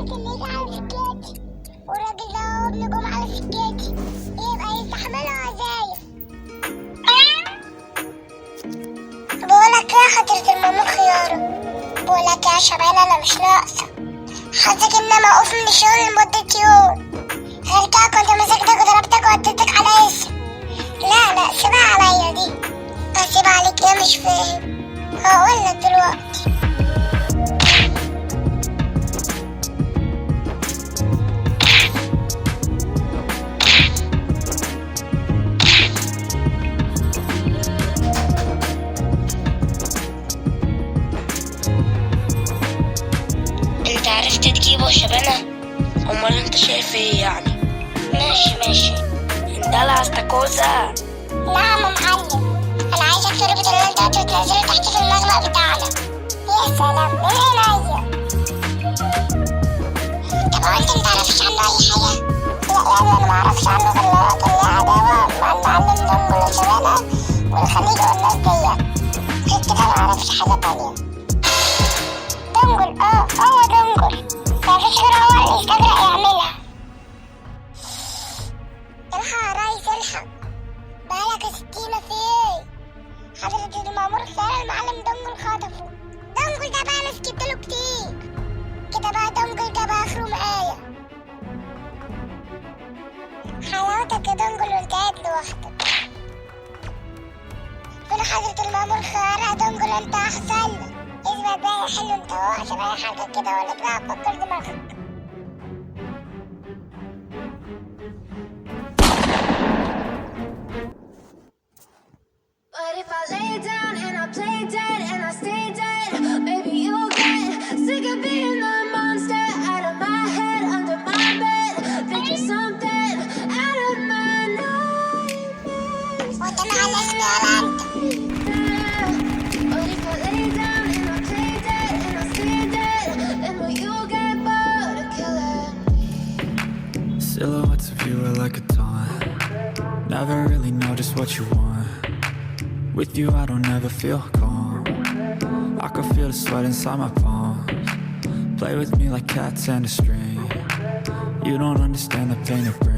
اللي يجي على سكتي والراجل ده هو ابن جم على سكتي يبقى يستحملوا عزايم. بقولك يا حضرة المأمور خيارة، بقولك يا شباب أنا مش ناقصة، حظك إن أنا موقوف من الشغل لمدة يوم، غير كده كنت مسكتك وضربتك ووديتك على اسم. لا سيبها عليا دي. أسيب عليك إيه مش فاهم؟ هقولك دلوقتي. انت عرفت تجيبه يا شبانة؟ امال انت شايف ايه يعني؟ ماشي اندلع استاكوزا. لا يا معلم، أنا عايزك تربط اللي أنت وتنزله تحت في المخبأ بتاعنا. يا سلام من عينيا. طب هو أنت متعرفش عنه أي حاجة؟ لا أنا معرفش عنه غير إن هو كان ليه عداوة مع المعلم دنجل وشبانة والخليج والناس ديت، غير كده معرفش حاجة تانية. دنجل هو دنجل، مفيش غير هو اللي يستجرأ يعملها. الحق يا ريس الحق، بالك يا ستينة في ايه؟ حضرة المأمور خيال المعلم دنجل خطفه. دنجل ده بقى انا سكتله كتير كده، بقى دنجل ده بقى اخره معايا. حلاوتك يا دنجل وانت قاعد لوحدك. فين حضرة المأمور خيال يا دنجل؟ انت احسن لك، اثبت بقى يا حلو انت هو عشان اي حاجة كده ولا بتاع فكر دماغك. But if I lay down and I play dead and I stay dead, maybe you'll get sick of being the monster out of my head, under my bed, thinking something out of my nightmares. وانت على اسمي ولا انت؟ But if I lay down and I play dead and I stay dead, then will you get bored of killing me? Silhouettes of you are like a taunt. Never really know just what you want. With you I don't ever feel calm. I can feel the sweat inside my palms. Play with me like cats and a string. You don't understand the pain it brings.